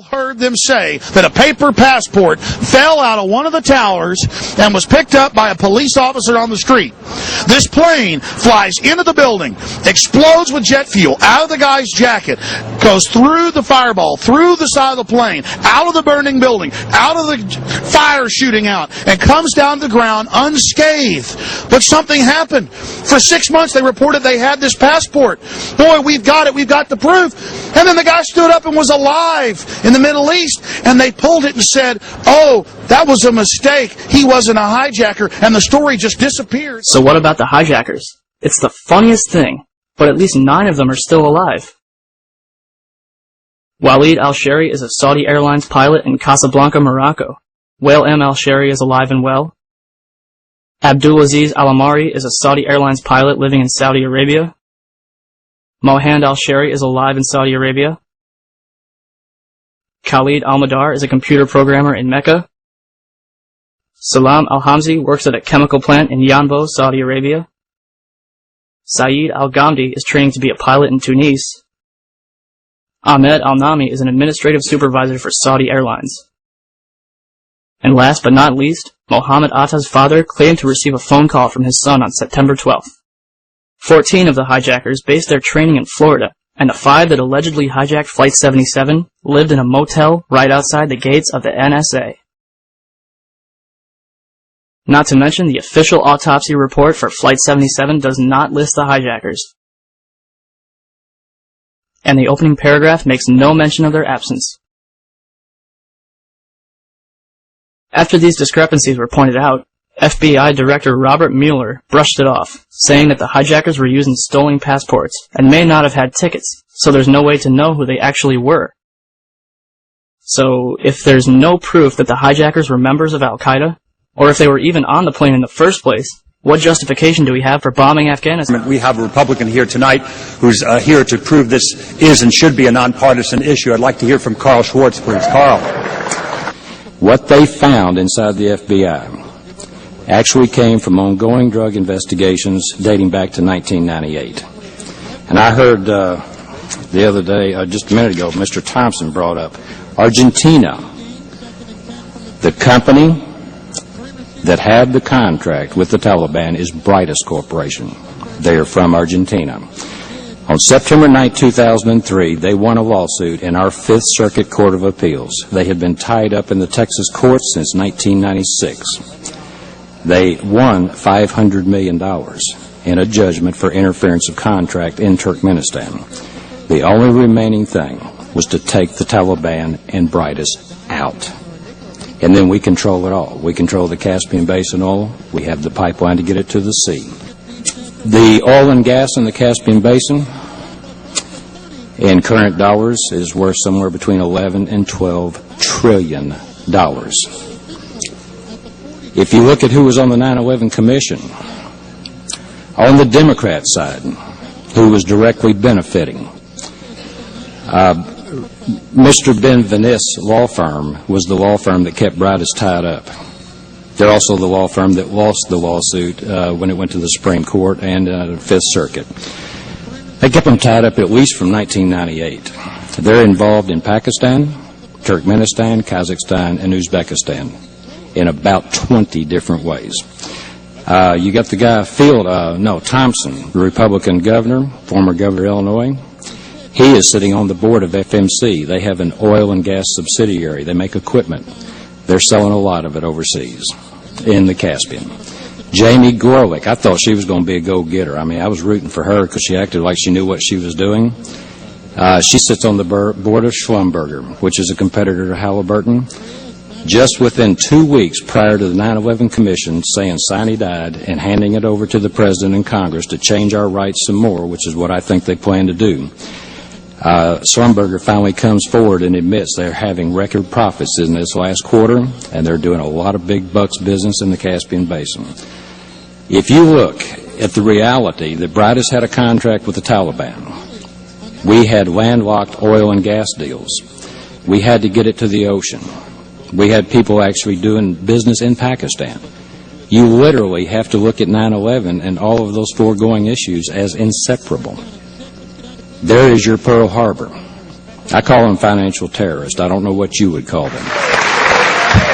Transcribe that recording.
Heard them say that a paper passport fell out of one of the towers and was picked up by a police officer on the street. This plane flies into the building, explodes with jet fuel out of the guy's jacket, goes through the fireball, through the side of the plane, out of the burning building, out of the fire shooting out, and comes down to the ground unscathed. But something happened. For 6 months they reported they had this passport. Boy, we've got it, we've got the proof. And then the guy stood up and was alive in the Middle East, and they pulled it and said, oh, that was a mistake. He wasn't a hijacker, and the story just disappeared. So what about the hijackers? It's the funniest thing, but at least 9 of them are still alive. Walid Al-Shehiri is a Saudi Airlines pilot in Casablanca, Morocco. Wael M. Al-Shehiri is alive and well. Abdulaziz Al-Amari is a Saudi Airlines pilot living in Saudi Arabia. Mohand Al-Shehiri is alive in Saudi Arabia. Khalid Al-Madar is a computer programmer in Mecca. Salam Al-Hamzi works at a chemical plant in Yanbo, Saudi Arabia. Saeed Al-Ghamdi is training to be a pilot in Tunis. Ahmed Al-Nami is an administrative supervisor for Saudi Airlines. And last but not least, Mohammed Atta's father claimed to receive a phone call from his son on September 12th. 14 of the hijackers based their training in Florida, and the 5 that allegedly hijacked Flight 77 lived in a motel right outside the gates of the NSA. Not to mention, the official autopsy report for Flight 77 does not list the hijackers. And the opening paragraph makes no mention of their absence. After these discrepancies were pointed out, FBI Director Robert Mueller brushed it off, saying that the hijackers were using stolen passports and may not have had tickets, so there's no way to know who they actually were. So, if there's no proof that the hijackers were members of Al-Qaeda, or if they were even on the plane in the first place, what justification do we have for bombing Afghanistan? We have a Republican here tonight who's here to prove this is and should be a nonpartisan issue. I'd like to hear from Carl Schwartz, please. Carl. What they found inside the FBI actually came from ongoing drug investigations dating back to 1998. And I heard the other day, just a minute ago, Mr. Thompson brought up Argentina. The company that had the contract with the Taliban is Brightest Corporation. They are from Argentina. On September 9, 2003, they won a lawsuit in our Fifth Circuit Court of Appeals. They had been tied up in the Texas courts since 1996. They won $500 million in a judgment for interference of contract in Turkmenistan. The only remaining thing was to take the Taliban and Brightest out. And then we control it all. We control the Caspian Basin oil. We have the pipeline to get it to the sea. The oil and gas in the Caspian Basin, in current dollars, is worth somewhere between $11 and $12 trillion. If you look at who was on the 9/11 Commission, on the Democrat side, who was directly benefiting, Mr. Benveniste law firm was the law firm that kept Brightest tied up. They're also the law firm that lost the lawsuit when it went to the Supreme Court and Fifth Circuit. They kept them tied up at least from 1998. They're involved in Pakistan, Turkmenistan, Kazakhstan, and Uzbekistan in about 20 different ways. You got the guy Thompson, the Republican governor, former governor of Illinois. He is sitting on the board of FMC. They have an oil and gas subsidiary. They make equipment. They're selling a lot of it overseas in the Caspian. Jamie Gorelick, I thought she was going to be a go-getter. I mean, I was rooting for her because she acted like she knew what she was doing. She sits on the board of Schlumberger, which is a competitor to Halliburton. Just within 2 weeks prior to the 9/11 Commission saying Sinai died and handing it over to the President and Congress to change our rights some more, which is what I think they plan to do, Schlumberger finally comes forward and admits they're having record profits in this last quarter, and they're doing a lot of big bucks business in the Caspian Basin. If you look at the reality that Brightest had a contract with the Taliban, we had landlocked oil and gas deals. We had to get it to the ocean. We had people actually doing business in Pakistan. You literally have to look at 9/11 and all of those foregoing issues as inseparable. There is your Pearl Harbor. I call them financial terrorists. I don't know what you would call them.